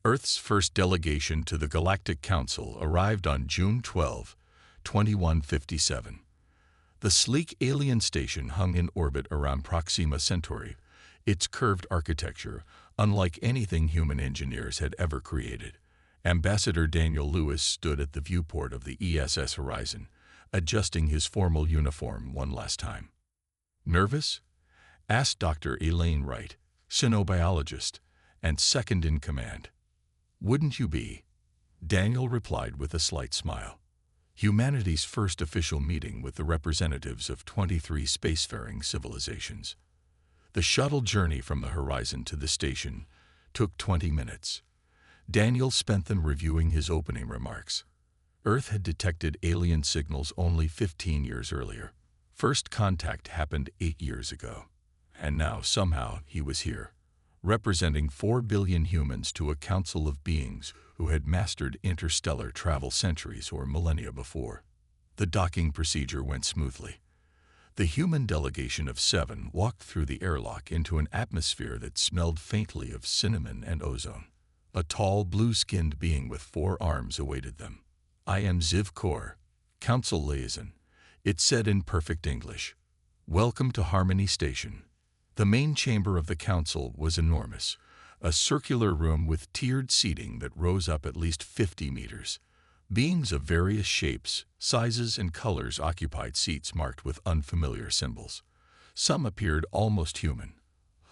Earth's first delegation to the Galactic Council arrived on June 12, 2157. The sleek alien station hung in orbit around Proxima Centauri, its curved architecture unlike anything human engineers had ever created. Ambassador Daniel Lewis stood at the viewport of the ESS Horizon, adjusting his formal uniform one last time. "Nervous?" asked Dr. Elaine Wright, cynobiologist and second-in-command. "Wouldn't you be?" Daniel replied with a slight smile. Humanity's first official meeting with the representatives of 23 spacefaring civilizations. The shuttle journey from the horizon to the station took 20 minutes. Daniel spent them reviewing his opening remarks. Earth had detected alien signals only 15 years earlier. First contact happened 8 years ago. And now, somehow, he was here, representing 4 billion humans to a council of beings who had mastered interstellar travel centuries or millennia before. The docking procedure went smoothly. The human delegation of 7 walked through the airlock into an atmosphere that smelled faintly of cinnamon and ozone. A tall, blue-skinned being with 4 arms awaited them. "I am Ziv Kor, Council Liaison," it said in perfect English. "Welcome to Harmony Station." The main chamber of the council was enormous, a circular room with tiered seating that rose up at least 50 meters. Beings of various shapes, sizes, and colors occupied seats marked with unfamiliar symbols. Some appeared almost human.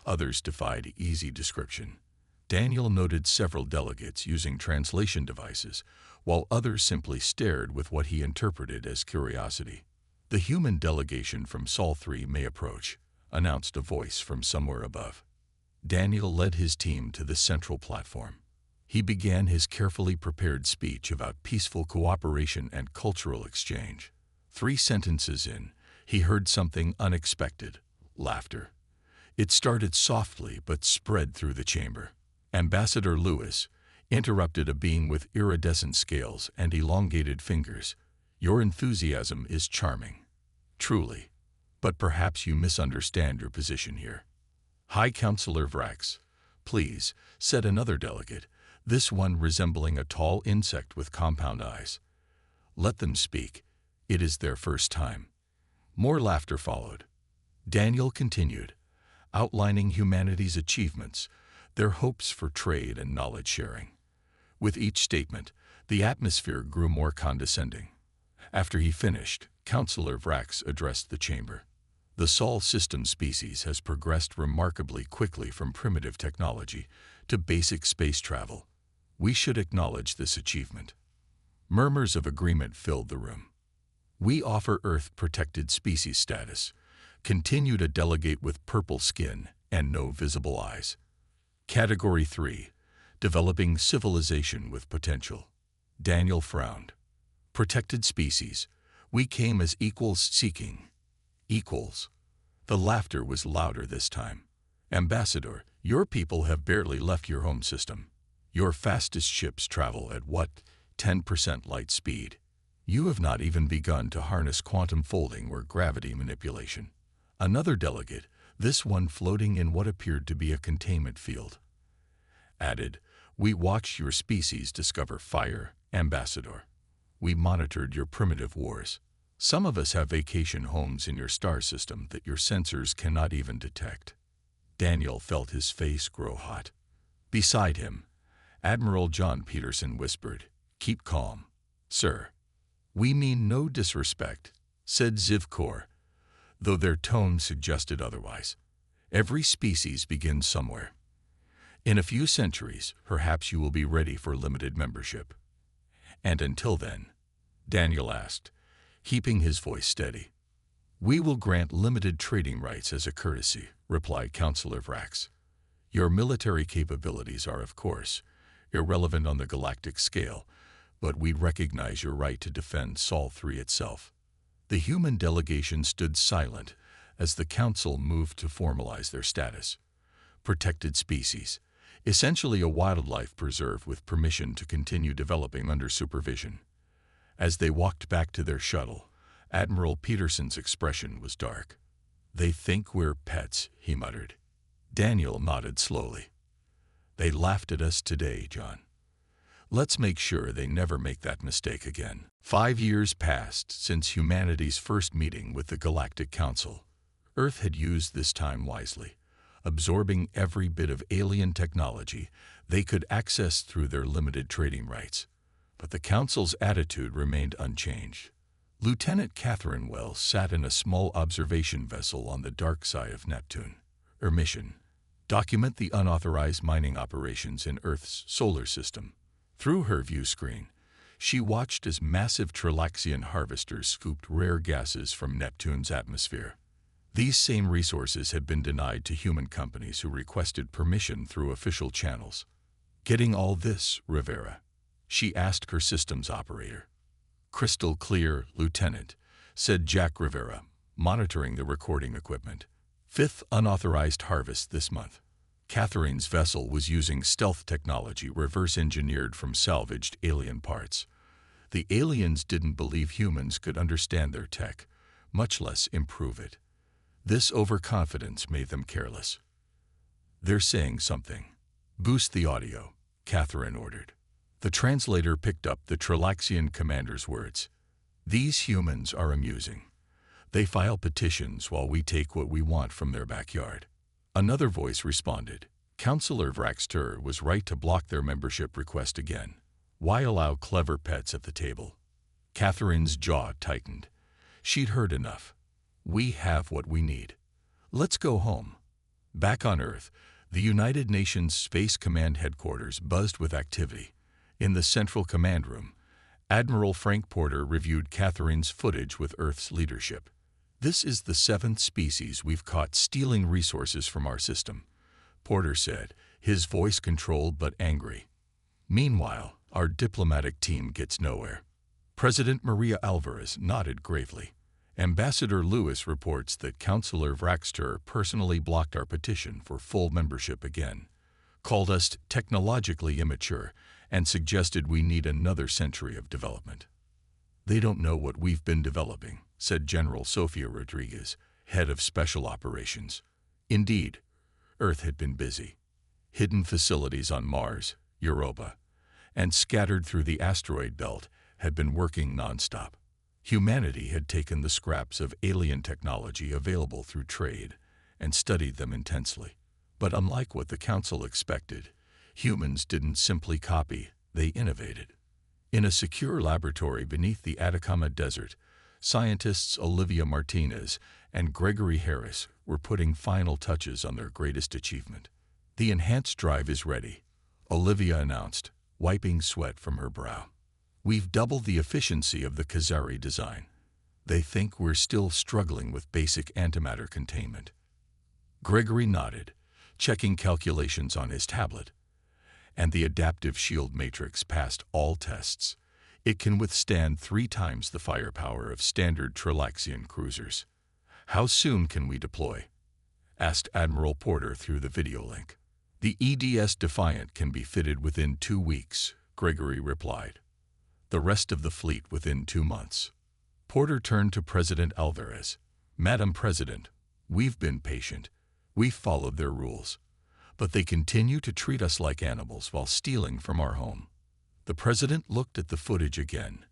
Others defied easy description. Daniel noted several delegates using translation devices, while others simply stared with what he interpreted as curiosity. "The human delegation from Sol 3 may approach," announced a voice from somewhere above. Daniel led his team to the central platform. He began his carefully prepared speech about peaceful cooperation and cultural exchange. 3 sentences in, he heard something unexpected: laughter. It started softly but spread through the chamber. Ambassador Lewis interrupted a being with iridescent scales and elongated fingers. "Your enthusiasm is charming. Truly. But perhaps you misunderstand your position here." "High Counselor Vrax, please," said another delegate, this one resembling a tall insect with compound eyes. "Let them speak. It is their first time." More laughter followed. Daniel continued, outlining humanity's achievements, their hopes for trade and knowledge sharing. With each statement, the atmosphere grew more condescending. After he finished, Counselor Vrax addressed the chamber. "The Sol system species has progressed remarkably quickly from primitive technology to basic space travel. We should acknowledge this achievement." Murmurs of agreement filled the room. "We offer Earth-protected species status," continued a delegate with purple skin and no visible eyes. "Category 3, developing civilization with potential." Daniel frowned. "Protected species. We came as equals seeking." "Equals." The laughter was louder this time. "Ambassador, your people have barely left your home system. Your fastest ships travel at what, 10% light speed. You have not even begun to harness quantum folding or gravity manipulation." Another delegate, this one floating in what appeared to be a containment field, added, "We watched your species discover fire, Ambassador. We monitored your primitive wars. Some of us have vacation homes in your star system that your sensors cannot even detect." Daniel felt his face grow hot. Beside him, Admiral John Peterson whispered, "Keep calm, sir." "We mean no disrespect," said Ziv Kor, though their tone suggested otherwise. "Every species begins somewhere. In a few centuries, perhaps you will be ready for limited membership." "And until then?" Daniel asked, keeping his voice steady. "We will grant limited trading rights as a courtesy," replied Counselor Vrax. "Your military capabilities are, of course, irrelevant on the galactic scale, but we recognize your right to defend Sol 3 itself." The human delegation stood silent as the council moved to formalize their status. Protected species, essentially a wildlife preserve with permission to continue developing under supervision. As they walked back to their shuttle, Admiral Peterson's expression was dark. "They think we're pets," he muttered. Daniel nodded slowly. They laughed at us today, John. Let's make sure they never make that mistake again. 5 years passed since humanity's first meeting with the Galactic Council. Earth had used this time wisely, absorbing every bit of alien technology they could access through their limited trading rights. But the Council's attitude remained unchanged. Lieutenant Catherine Wells sat in a small observation vessel on the dark side of Neptune. Her mission: document the unauthorized mining operations in Earth's solar system. Through her view screen, she watched as massive Trilaxian harvesters scooped rare gases from Neptune's atmosphere. These same resources had been denied to human companies who requested permission through official channels. "Getting all this, Rivera?" she asked her systems operator. "Crystal clear, Lieutenant," said Jack Rivera, monitoring the recording equipment. "Fifth unauthorized harvest this month." Catherine's vessel was using stealth technology reverse-engineered from salvaged alien parts. The aliens didn't believe humans could understand their tech, much less improve it. This overconfidence made them careless. "They're saying something. Boost the audio," Catherine ordered. The translator picked up the Trilaxian commander's words. "These humans are amusing. They file petitions while we take what we want from their backyard." Another voice responded. Counselor Vraxter was right to block their membership request again. Why allow clever pets at the table? Catherine's jaw tightened. She'd heard enough. "We have what we need. Let's go home." Back on Earth, the United Nations Space Command headquarters buzzed with activity. In the central command room, Admiral Frank Porter reviewed Catherine's footage with Earth's leadership. "This is the 7th species we've caught stealing resources from our system," Porter said, his voice controlled but angry. Meanwhile, our diplomatic team gets nowhere. President Maria Alvarez nodded gravely. Ambassador Lewis reports that Counselor Vraxter personally blocked our petition for full membership again, called us technologically immature, and suggested we need another century of development. "They don't know what we've been developing," said General Sofia Rodriguez, head of Special Operations. Indeed, Earth had been busy. Hidden facilities on Mars, Europa, and scattered through the asteroid belt had been working nonstop. Humanity had taken the scraps of alien technology available through trade and studied them intensely. But unlike what the Council expected, humans didn't simply copy, they innovated. In a secure laboratory beneath the Atacama Desert, scientists Olivia Martinez and Gregory Harris were putting final touches on their greatest achievement. "The enhanced drive is ready," Olivia announced, wiping sweat from her brow. "We've doubled the efficiency of the Kazari design. They think we're still struggling with basic antimatter containment." Gregory nodded, checking calculations on his tablet. "And the adaptive shield matrix passed all tests. It can withstand 3 times the firepower of standard Trilaxian cruisers." "How soon can we deploy?" asked Admiral Porter through the video link. "The EDS Defiant can be fitted within 2 weeks, Gregory replied. "The rest of the fleet within 2 months. Porter turned to President Alvarez. "Madam President, we've been patient. We've followed their rules. But they continue to treat us like animals while stealing from our home." The president looked at the footage again.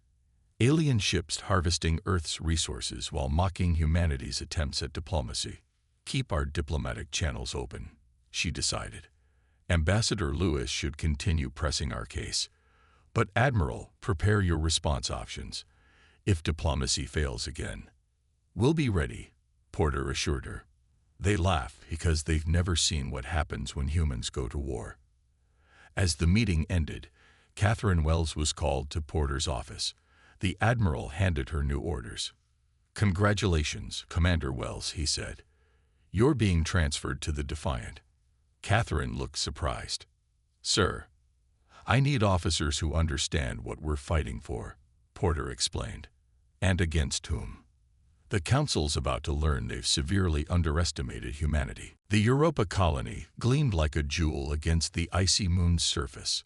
Alien ships harvesting Earth's resources while mocking humanity's attempts at diplomacy. "Keep our diplomatic channels open," she decided. "Ambassador Lewis should continue pressing our case. But Admiral, prepare your response options if diplomacy fails again." "We'll be ready," Porter assured her. They laugh because they've never seen what happens when humans go to war. As the meeting ended, Catherine Wells was called to Porter's office. The Admiral handed her new orders. "Congratulations, Commander Wells," he said. "You're being transferred to the Defiant." Catherine looked surprised. "Sir, I need officers who understand what we're fighting for," Porter explained. "And against whom? The Council's about to learn they've severely underestimated humanity." The Europa colony gleamed like a jewel against the icy moon's surface.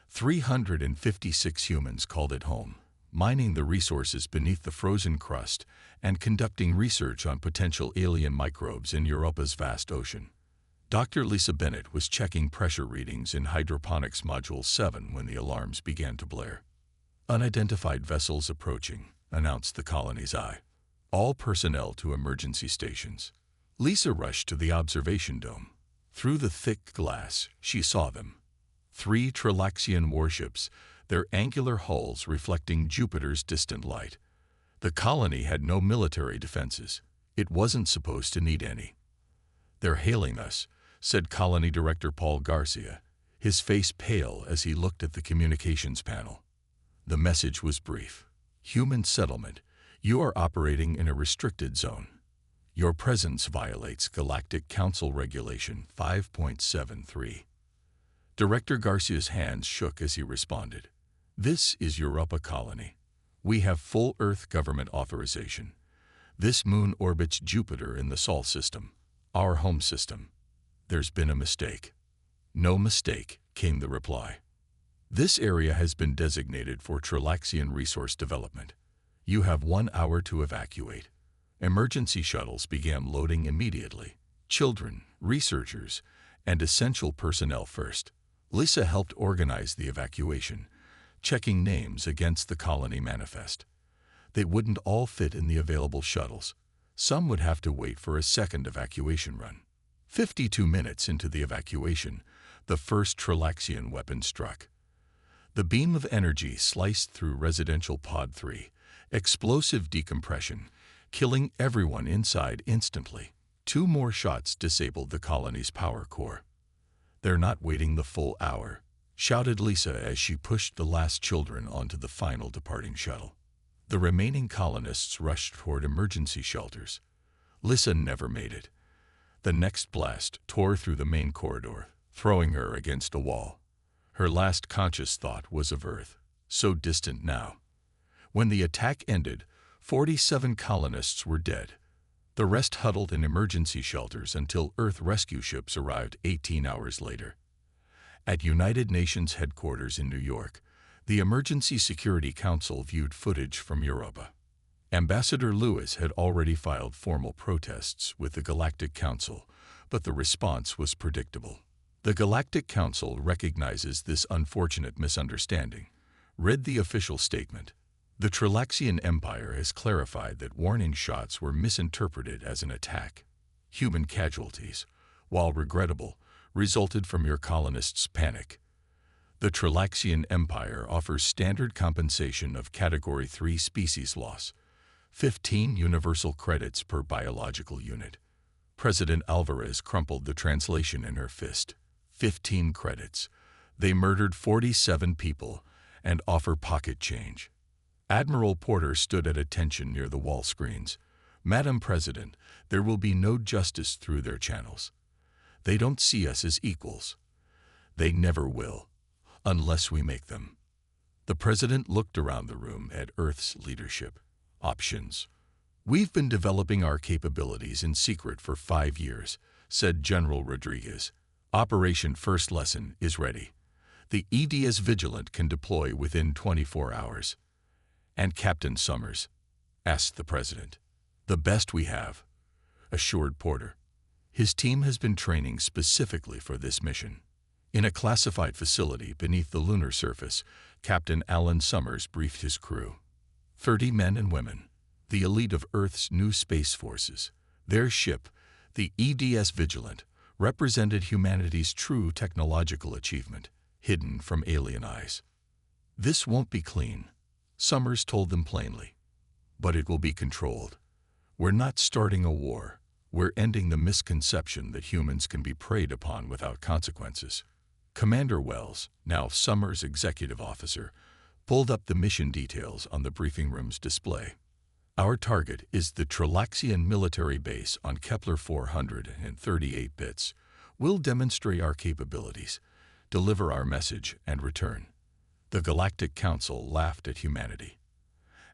356 humans called it home, mining the resources beneath the frozen crust and conducting research on potential alien microbes in Europa's vast ocean. Dr. Lisa Bennett was checking pressure readings in Hydroponics Module 7 when the alarms began to blare. "Unidentified vessels approaching," announced the colony's eye. "All personnel to emergency stations." Lisa rushed to the observation dome. Through the thick glass, she saw them. 3 Trilaxian warships, their angular hulls reflecting Jupiter's distant light. The colony had no military defenses. It wasn't supposed to need any. "They're hailing us," said Colony Director Paul Garcia, his face pale as he looked at the communications panel. The message was brief. "Human settlement. You are operating in a restricted zone. Your presence violates Galactic Council Regulation 5.73. Director Garcia's hands shook as he responded. "This is Europa Colony. We have full Earth government authorization. This moon orbits Jupiter in the Sol system, our home system. There's been a mistake." "No mistake," came the reply. "This area has been designated for Trilaxian resource development. You have 1 hour to evacuate." Emergency shuttles began loading immediately. Children, researchers, and essential personnel first. Lisa helped organize the evacuation, checking names against the colony manifest. They wouldn't all fit in the available shuttles. Some would have to wait for a second evacuation run. 52 minutes into the evacuation, the first Trilaxian weapon struck. The beam of energy sliced through Residential Pod 3, explosive decompression, killing everyone inside instantly. 2 more shots disabled the colony's power core. "They're not waiting the full hour," shouted Lisa as she pushed the last children onto the final departing shuttle. The remaining colonists rushed toward emergency shelters. Lisa never made it. The next blast tore through the main corridor, throwing her against a wall. Her last conscious thought was of Earth, so distant now. When the attack ended, 47 colonists were dead. The rest huddled in emergency shelters until Earth rescue ships arrived 18 hours later. At United Nations headquarters in New York, the Emergency Security Council viewed footage from Europa. Ambassador Lewis had already filed formal protests with the Galactic Council, but the response was predictable. "The Galactic Council recognizes this unfortunate misunderstanding," read the official statement. "The Trilaxian Empire has clarified that warning shots were misinterpreted as an attack. Human casualties, while regrettable, resulted from your colonists' panic. The Trilaxian Empire offers standard compensation of Category 3 species loss, 15 universal credits per biological unit." President Alvarez crumpled the translation in her fist. 15 credits. They murdered 47 people and offer pocket change. Admiral Porter stood at attention near the wall screens. "Madam President, there will be no justice through their channels. They don't see us as equals. They never will, unless we make them." The President looked around the room at Earth's leadership. "Options. We've been developing our capabilities in secret for 5 years, said General Rodriguez. "Operation First Lesson is ready. The EDS Vigilant can deploy within 24 hours. "And Captain Summers?" asked the President. "The best we have," assured Porter. "His team has been training specifically for this mission." In a classified facility beneath the lunar surface, Captain Alan Summers briefed his crew. 30 men and women, the elite of Earth's new space forces. Their ship, the EDS Vigilant, represented humanity's true technological achievement, hidden from alien eyes. "This won't be clean," Summers told them plainly, "but it will be controlled. We're not starting a war. We're ending the misconception that humans can be preyed upon without consequences." Commander Wells, now Summers' executive officer, pulled up the mission details on the briefing room's display. "Our target is the Trilaxian military base on Kepler 438 bits. We'll demonstrate our capabilities, deliver our message, and return." The Galactic Council laughed at humanity.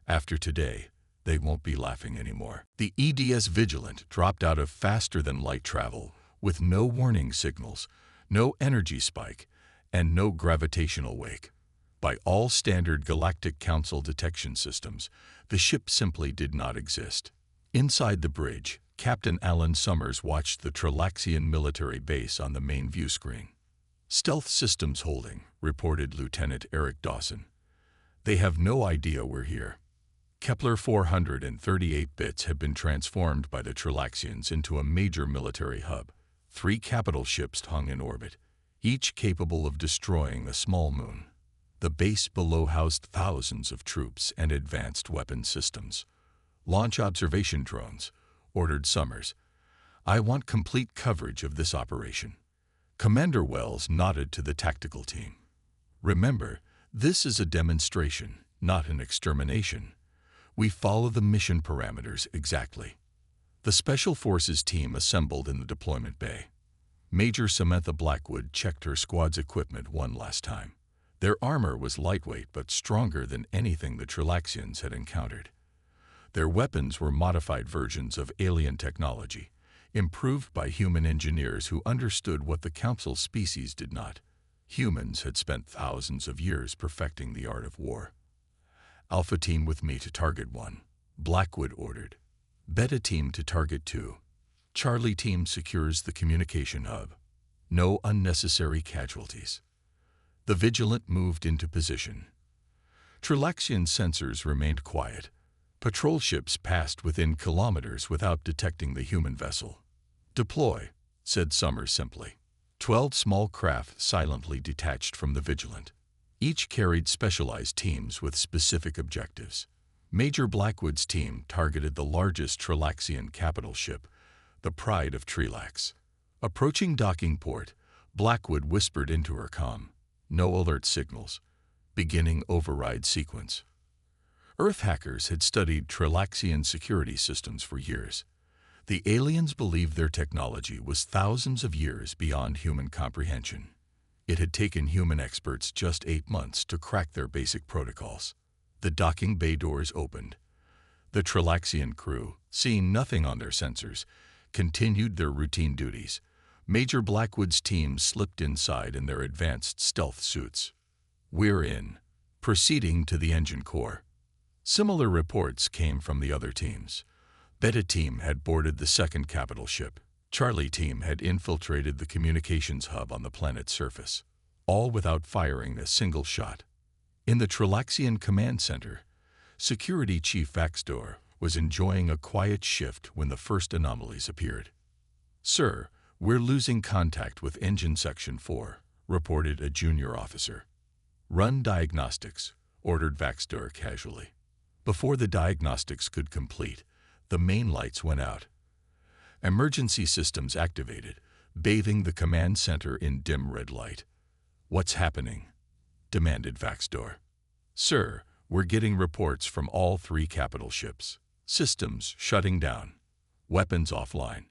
After today, they won't be laughing anymore. The EDS Vigilant dropped out of faster-than-light travel with no warning signals, no energy spike, and no gravitational wake. By all standard Galactic Council detection systems, the ship simply did not exist. Inside the bridge, Captain Alan Summers watched the Trilaxian military base on the main view screen. "Stealth systems holding," reported Lieutenant Eric Dawson. "They have no idea we're here." Kepler 438 bits had been transformed by the Trilaxians into a major military hub. 3 capital ships hung in orbit, each capable of destroying a small moon. The base below housed thousands of troops and advanced weapon systems. "Launch observation drones," ordered Summers. "I want complete coverage of this operation." Commander Wells nodded to the tactical team. "Remember, this is a demonstration, not an extermination. We follow the mission parameters exactly." The Special Forces team assembled in the deployment bay. Major Samantha Blackwood checked her squad's equipment one last time. Their armor was lightweight but stronger than anything the Trilaxians had encountered. Their weapons were modified versions of alien technology, improved by human engineers who understood what the Council species did not. Humans had spent thousands of years perfecting the art of war. "Alpha team with me to target 1, Blackwood ordered. "Beta team to target 2. Charlie team secures the communication hub. No unnecessary casualties." The Vigilant moved into position. Trilaxian sensors remained quiet. Patrol ships passed within kilometers without detecting the human vessel. "Deploy," said Summers simply. 12 small craft silently detached from the Vigilant. Each carried specialized teams with specific objectives. Major Blackwood's team targeted the largest Trilaxian capital ship, the Pride of Trilax. Approaching docking port, Blackwood whispered into her comm. "No alert signals. Beginning override sequence." Earth hackers had studied Trilaxian security systems for years. The aliens believed their technology was thousands of years beyond human comprehension. It had taken human experts just 8 months to crack their basic protocols. The docking bay doors opened. The Trilaxian crew, seeing nothing on their sensors, continued their routine duties. Major Blackwood's team slipped inside in their advanced stealth suits. "We're in." Proceeding to the engine core. Similar reports came from the other teams. Beta team had boarded the second capital ship. Charlie team had infiltrated the communications hub on the planet's surface, all without firing a single shot. In the Trilaxian command center, Security Chief Vaxdor was enjoying a quiet shift when the first anomalies appeared. "Sir, we're losing contact with Engine Section 4, reported a junior officer. "Run diagnostics," ordered Vaxdor casually. Before the diagnostics could complete, the main lights went out. Emergency systems activated, bathing the command center in dim red light. "What's happening?" demanded Vaxdor. "Sir, we're getting reports from all 3 capital ships. Systems shutting down. Weapons offline.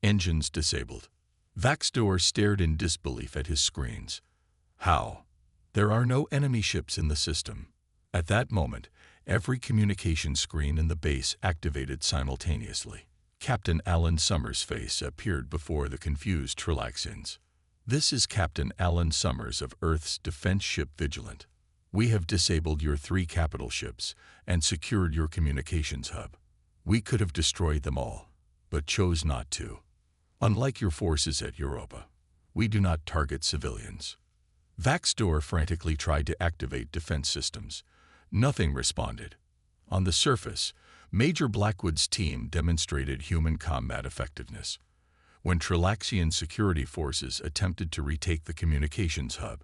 Engines disabled." Vaxdor stared in disbelief at his screens. "How? There are no enemy ships in the system." At that moment, every communication screen in the base activated simultaneously. Captain Alan Summers' face appeared before the confused Trilaxians. "This is Captain Alan Summers of Earth's defense ship Vigilant. We have disabled your 3 capital ships and secured your communications hub. We could have destroyed them all, but chose not to. Unlike your forces at Europa, we do not target civilians." Vaxdor frantically tried to activate defense systems. Nothing responded. On the surface, Major Blackwood's team demonstrated human combat effectiveness. When Trilaxian security forces attempted to retake the communications hub,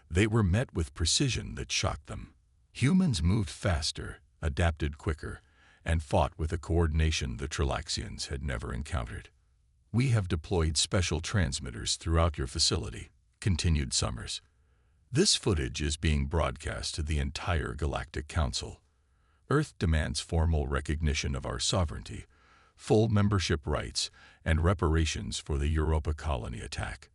they were met with precision that shocked them. Humans moved faster, adapted quicker, and fought with a coordination the Trilaxians had never encountered. "We have deployed special transmitters throughout your facility," continued Summers. "This footage is being broadcast to the entire Galactic Council. Earth demands formal recognition of our sovereignty, full membership rights, and reparations for the Europa colony attack."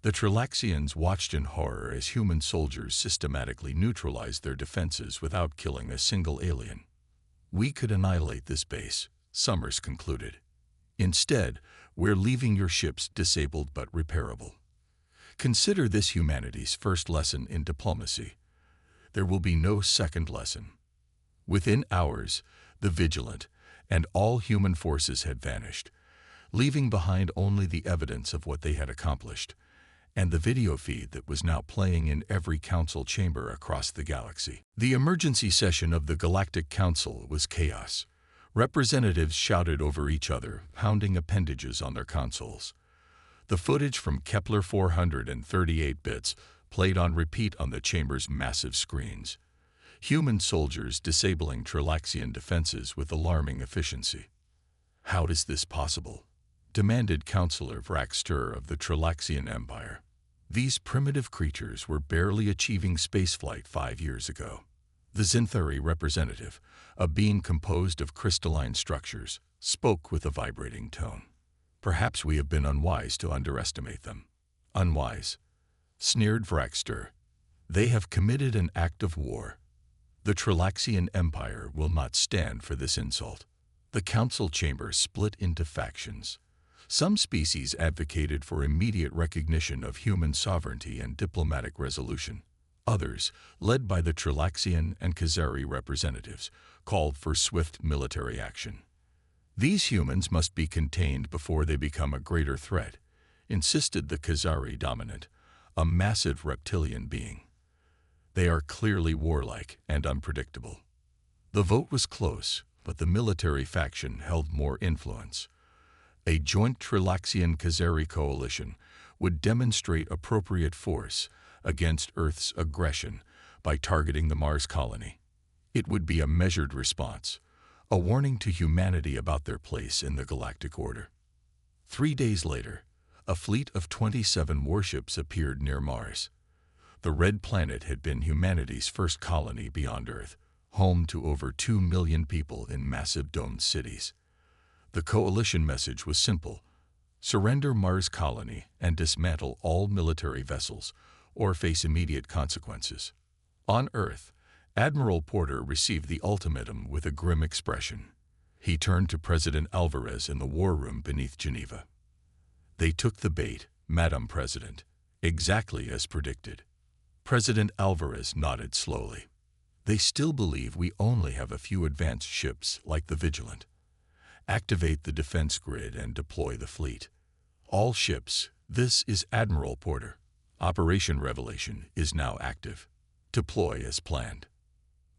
The Trilaxians watched in horror as human soldiers systematically neutralized their defenses without killing a single alien. "We could annihilate this base," Summers concluded. "Instead, we're leaving your ships disabled but repairable. Consider this humanity's first lesson in diplomacy. There will be no second lesson." Within hours, the Vigilant and all human forces had vanished. leaving behind only the evidence of what they had accomplished, and the video feed that was now playing in every council chamber across the galaxy. The emergency session of the Galactic Council was chaos. Representatives shouted over each other, pounding appendages on their consoles. The footage from Kepler 438 bits played on repeat on the chamber's massive screens. Human soldiers disabling Trilaxian defenses with alarming efficiency. "How is this possible?" demanded Councillor Vraxter of the Trilaxian Empire. "These primitive creatures were barely achieving spaceflight 5 years ago." The Zinthari representative, a being composed of crystalline structures, spoke with a vibrating tone. "Perhaps we have been unwise to underestimate them." "Unwise?" sneered Vraxter. "They have committed an act of war. The Trilaxian Empire will not stand for this insult." The council chamber split into factions. Some species advocated for immediate recognition of human sovereignty and diplomatic resolution. Others, led by the Trilaxian and Khazari representatives, called for swift military action. "These humans must be contained before they become a greater threat," insisted the Khazari dominant, a massive reptilian being. "They are clearly warlike and unpredictable." The vote was close, but the military faction held more influence. A joint Trilaxian-Khazari coalition would demonstrate appropriate force against Earth's aggression by targeting the Mars colony. It would be a measured response, a warning to humanity about their place in the galactic order. 3 days later, a fleet of 27 warships appeared near Mars. The Red Planet had been humanity's first colony beyond Earth, home to over 2 million people in massive domed cities. The coalition message was simple: surrender Mars colony and dismantle all military vessels, or face immediate consequences. On Earth, Admiral Porter received the ultimatum with a grim expression. He turned to President Alvarez in the war room beneath Geneva. "They took the bait, Madam President, exactly as predicted." President Alvarez nodded slowly. "They still believe we only have a few advanced ships like the Vigilant. Activate the defense grid and deploy the fleet. All ships, this is Admiral Porter. Operation Revelation is now active. Deploy as planned."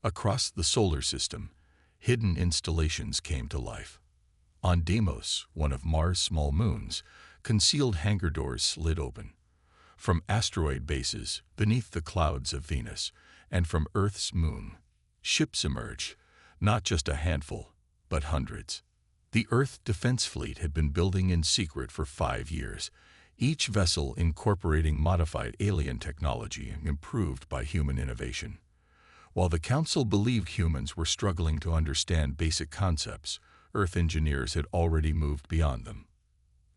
Across the solar system, hidden installations came to life. On Deimos, one of Mars' small moons, concealed hangar doors slid open. From asteroid bases beneath the clouds of Venus, and from Earth's moon, ships emerged, not just a handful, but hundreds. The Earth Defense Fleet had been building in secret for 5 years, each vessel incorporating modified alien technology improved by human innovation. While the Council believed humans were struggling to understand basic concepts, Earth engineers had already moved beyond them.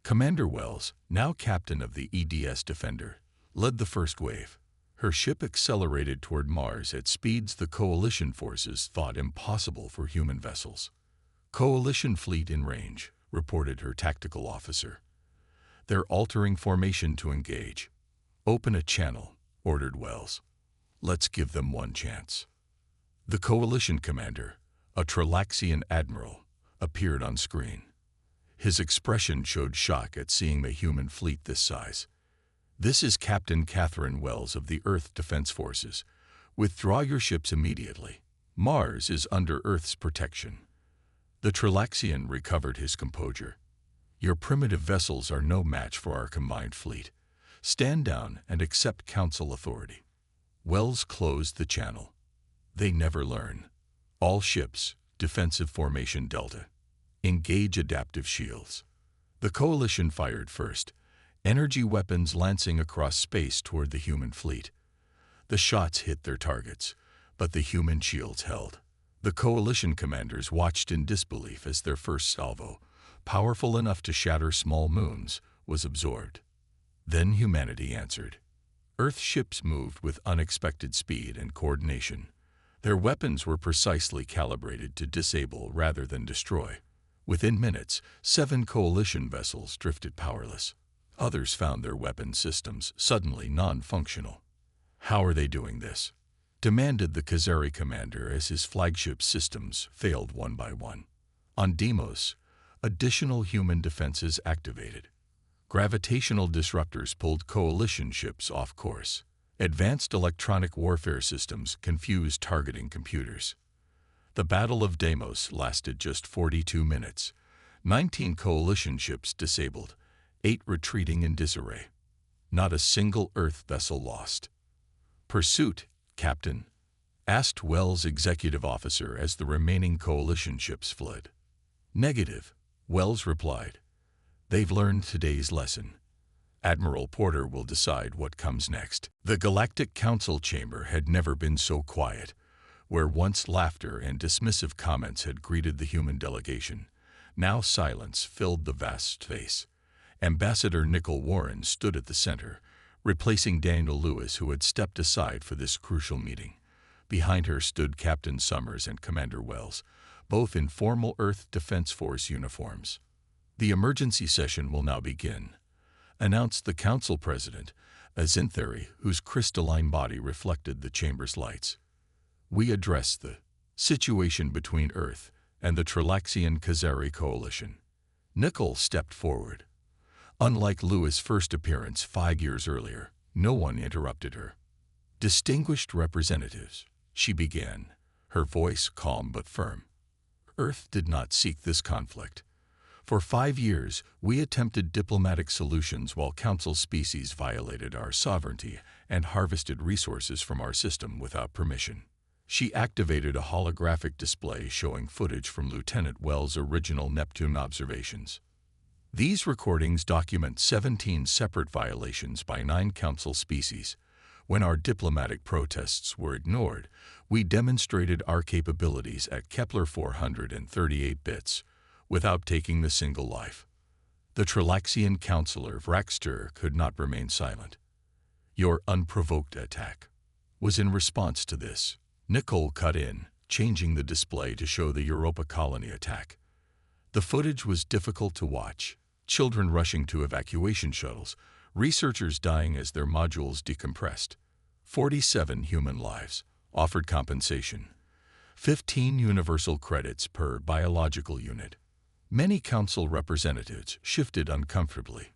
Commander Wells, now captain of the EDS Defender, led the first wave. Her ship accelerated toward Mars at speeds the Coalition forces thought impossible for human vessels. "Coalition fleet in range," reported her tactical officer. "They're altering formation to engage." "Open a channel," ordered Wells. "Let's give them one chance." The Coalition commander, a Trilaxian admiral, appeared on screen. His expression showed shock at seeing the human fleet this size. "This is Captain Catherine Wells of the Earth Defense Forces. Withdraw your ships immediately. Mars is under Earth's protection." The Trilaxian recovered his composure. "Your primitive vessels are no match for our combined fleet. Stand down and accept Council authority." Wells closed the channel. "They never learn. All ships, defensive formation Delta. Engage adaptive shields." The Coalition fired first, energy weapons lancing across space toward the human fleet. The shots hit their targets, but the human shields held. The Coalition commanders watched in disbelief as their first salvo, powerful enough to shatter small moons, was absorbed. Then humanity answered. Earth ships moved with unexpected speed and coordination. Their weapons were precisely calibrated to disable rather than destroy. Within minutes, 7 Coalition vessels drifted powerless. Others found their weapon systems suddenly non-functional. "How are they doing this?" demanded the Khazari commander as his flagship systems failed one by one. On Deimos, Additional human defenses activated. Gravitational disruptors pulled coalition ships off course. Advanced electronic warfare systems confused targeting computers. The Battle of Deimos lasted just 42 minutes. 19 coalition ships disabled, 8 retreating in disarray. Not a single Earth vessel lost. "Pursuit, Captain?" asked Wells' executive officer as the remaining coalition ships fled. "Negative," Wells replied. "They've learned today's lesson. Admiral Porter will decide what comes next." The Galactic Council chamber had never been so quiet. Where once laughter and dismissive comments had greeted the human delegation, now silence filled the vast space. Ambassador Nicole Warren stood at the center, replacing Daniel Lewis, who had stepped aside for this crucial meeting. Behind her stood Captain Summers and Commander Wells, both in formal Earth Defense Force uniforms. "The emergency session will now begin," announced the Council President, a Zinthari whose crystalline body reflected the chamber's lights. "We address the situation between Earth and the Trilaxian-Khazari coalition." Nicole stepped forward. Unlike Lewis' first appearance 5 years earlier, no one interrupted her. "Distinguished representatives," she began, her voice calm but firm. "Earth did not seek this conflict. For 5 years, we attempted diplomatic solutions while Council species violated our sovereignty and harvested resources from our system without permission." She activated a holographic display showing footage from Lieutenant Wells' original Neptune observations. These recordings document 17 separate violations by 9 Council species. When our diplomatic protests were ignored, we demonstrated our capabilities at Kepler 438 bits, without taking a single life. The Trilaxian Councillor Vraxter could not remain silent. "Your unprovoked attack was in response to this." Nicole cut in, changing the display to show the Europa colony attack. The footage was difficult to watch. Children rushing to evacuation shuttles, researchers dying as their modules decompressed. 47 human lives, offered compensation. 15 universal credits per biological unit. Many council representatives shifted uncomfortably.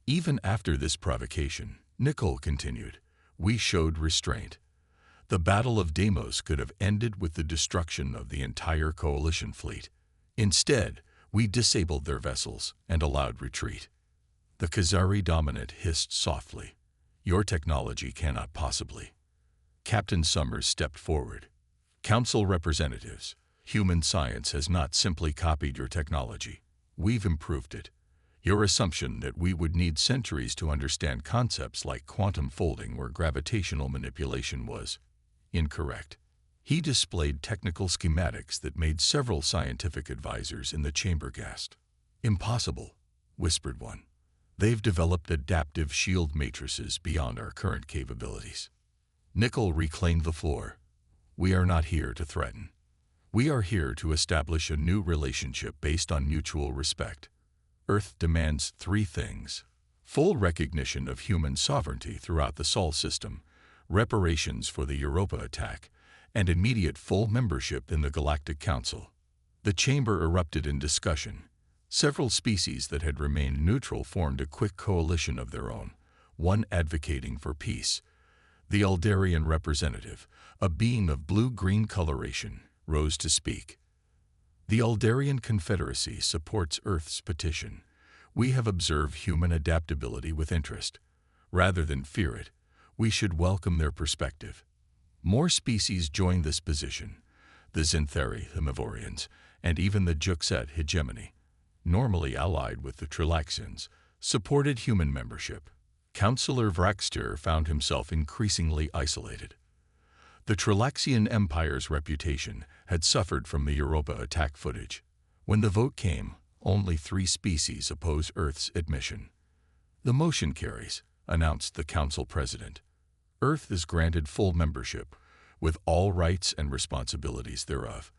"Even after this provocation," Nicole continued, "we showed restraint. The Battle of Deimos could have ended with the destruction of the entire coalition fleet. Instead, we disabled their vessels and allowed retreat." The Khazari dominant hissed softly. "Your technology cannot possibly." Captain Summers stepped forward. "Council representatives, human science has not simply copied your technology. We've improved it. Your assumption that we would need centuries to understand concepts like quantum folding or gravitational manipulation was incorrect." He displayed technical schematics that made several scientific advisors in the chamber gasp. "Impossible," whispered one. "They've developed adaptive shield matrices beyond our current capabilities." Nicole reclaimed the floor. "We are not here to threaten. We are here to establish a new relationship based on mutual respect. Earth demands 3 things: full recognition of human sovereignty throughout the Sol system, reparations for the Europa attack, and immediate full membership in the Galactic Council." The chamber erupted in discussion. Several species that had remained neutral formed a quick coalition of their own, one advocating for peace. The Eldarian representative, a being of blue-green coloration, rose to speak. "The Eldarian Confederacy supports Earth's petition. We have observed human adaptability with interest. Rather than fear it, we should welcome their perspective." More species joined this position. The Zinthari, the Mavorians, and even the Juxet hegemony, normally allied with the Trilaxians, supported human membership. Councillor Vraxter found himself increasingly isolated. The Trilaxian Empire's reputation had suffered from the Europa attack footage. When the vote came, only 3 species opposed Earth's admission. "The motion carries," announced the Council President. "Earth is granted full membership, with all rights and responsibilities thereof.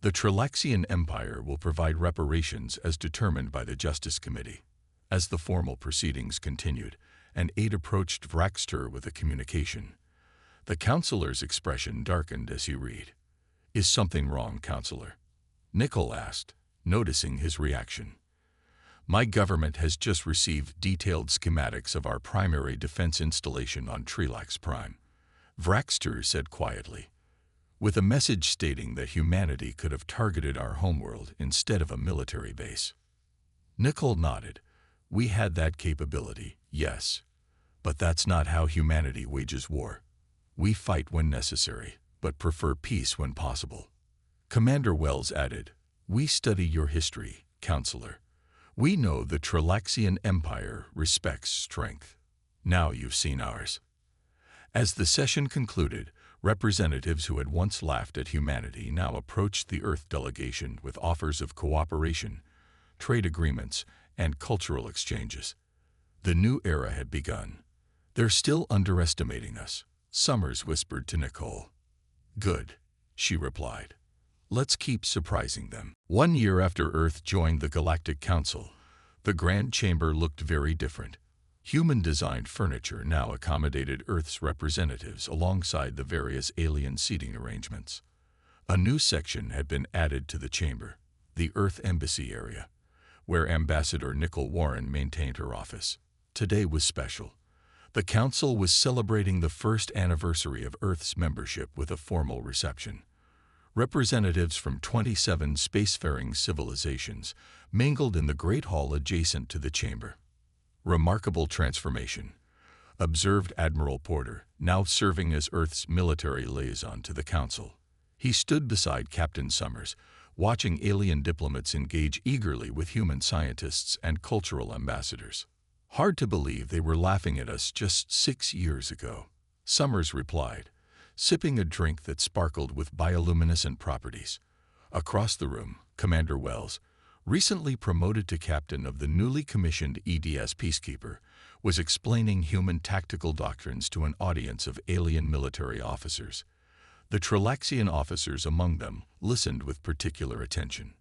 The Trilaxian Empire will provide reparations as determined by the Justice Committee." As the formal proceedings continued, an aide approached Vraxter with a communication. The councillor's expression darkened as he read. "Is something wrong, Councillor?" Nicole asked. noticing his reaction. My government has just received detailed schematics of our primary defense installation on Trelax Prime, Vraxter said quietly, with a message stating that humanity could have targeted our homeworld instead of a military base. Nicole nodded. We had that capability, yes. But that's not how humanity wages war. We fight when necessary, but prefer peace when possible. Commander Wells added, we study your history, Counselor. We know the Trelaxian Empire respects strength. Now you've seen ours. As the session concluded, representatives who had once laughed at humanity now approached the Earth delegation with offers of cooperation, trade agreements, and cultural exchanges. The new era had begun. They're still underestimating us, Summers whispered to Nicole. Good, she replied. Let's keep surprising them. 1 year after Earth joined the Galactic Council, the Grand Chamber looked very different. Human-designed furniture now accommodated Earth's representatives alongside the various alien seating arrangements. A new section had been added to the chamber, the Earth Embassy area, where Ambassador Nicole Warren maintained her office. Today was special. The Council was celebrating the first anniversary of Earth's membership with a formal reception. Representatives from 27 spacefaring civilizations mingled in the Great Hall adjacent to the chamber. Remarkable transformation, observed Admiral Porter, now serving as Earth's military liaison to the Council. He stood beside Captain Summers, watching alien diplomats engage eagerly with human scientists and cultural ambassadors. Hard to believe they were laughing at us just 6 years ago, Summers replied, sipping a drink that sparkled with bioluminescent properties. Across the room, Commander Wells, recently promoted to captain of the newly commissioned EDS Peacekeeper, was explaining human tactical doctrines to an audience of alien military officers. The Trelaxian officers among them listened with particular attention.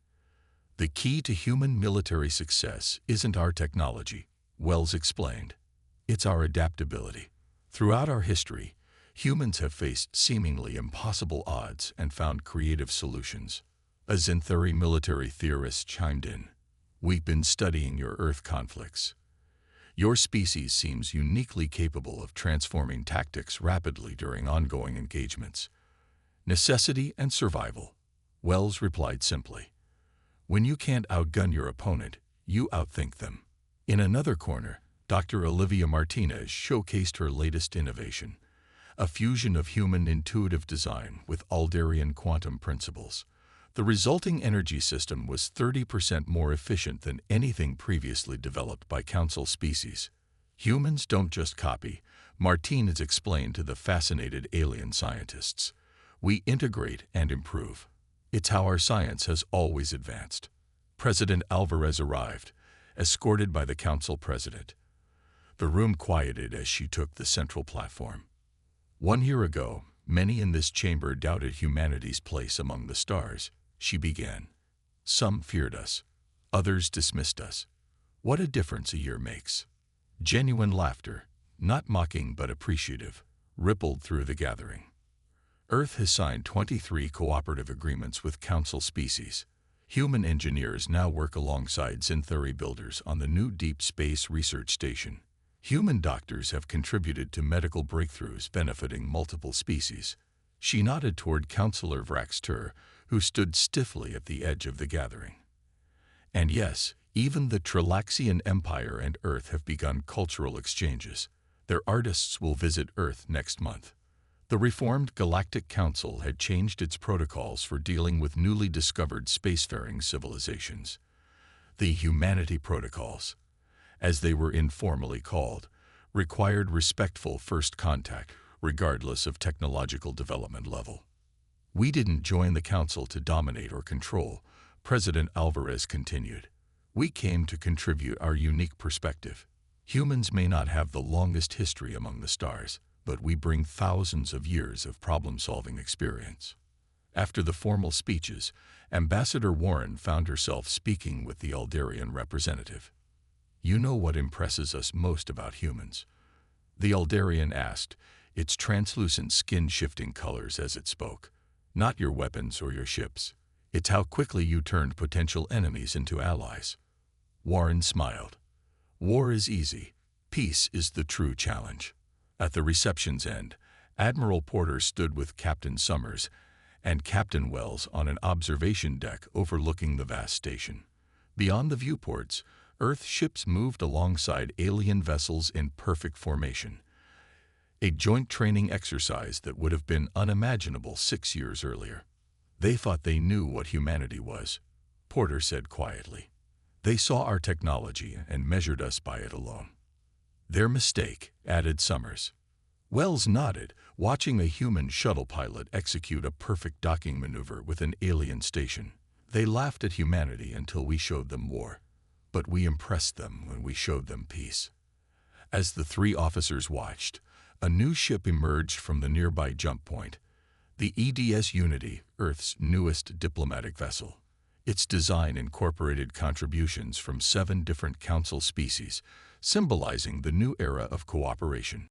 The key to human military success isn't our technology, Wells explained. It's our adaptability. Throughout our history, humans have faced seemingly impossible odds and found creative solutions. A Zinthuri military theorist chimed in. We've been studying your Earth conflicts. Your species seems uniquely capable of transforming tactics rapidly during ongoing engagements. Necessity and survival, Wells replied simply. When you can't outgun your opponent, you outthink them. In another corner, Dr. Olivia Martinez showcased her latest innovation, a fusion of human intuitive design with Alderian quantum principles. The resulting energy system was 30% more efficient than anything previously developed by Council species. Humans don't just copy, Martinez explained to the fascinated alien scientists. We integrate and improve. It's how our science has always advanced. President Alvarez arrived, escorted by the Council President. The room quieted as she took the central platform. 1 year ago, many in this chamber doubted humanity's place among the stars, she began. Some feared us. Others dismissed us. What a difference a year makes. Genuine laughter, not mocking but appreciative, rippled through the gathering. Earth has signed 23 cooperative agreements with Council species. Human engineers now work alongside Zinthuri builders on the new Deep Space Research Station. Human doctors have contributed to medical breakthroughs benefiting multiple species. She nodded toward Counselor Vraxter, who stood stiffly at the edge of the gathering. And yes, even the Trelaxian Empire and Earth have begun cultural exchanges. Their artists will visit Earth next month. The reformed Galactic Council had changed its protocols for dealing with newly discovered spacefaring civilizations. The Humanity Protocols, as they were informally called, required respectful first contact, regardless of technological development level. We didn't join the Council to dominate or control, President Alvarez continued. We came to contribute our unique perspective. Humans may not have the longest history among the stars, but we bring thousands of years of problem-solving experience. After the formal speeches, Ambassador Warren found herself speaking with the Alderian representative. You know what impresses us most about humans? The Alderian asked, its translucent skin shifting colors as it spoke. Not your weapons or your ships. It's how quickly you turned potential enemies into allies." Warren smiled. "War is easy. Peace is the true challenge." At the reception's end, Admiral Porter stood with Captain Summers and Captain Wells on an observation deck overlooking the vast station. Beyond the viewports, Earth ships moved alongside alien vessels in perfect formation, a joint training exercise that would have been unimaginable 6 years earlier. "They thought they knew what humanity was," Porter said quietly. "They saw our technology and measured us by it alone." "Their mistake," added Summers. Wells nodded, watching a human shuttle pilot execute a perfect docking maneuver with an alien station. "They laughed at humanity until we showed them war. But we impressed them when we showed them peace." As the three officers watched, a new ship emerged from the nearby jump point, the EDS Unity, Earth's newest diplomatic vessel. Its design incorporated contributions from 7 different council species, symbolizing the new era of cooperation.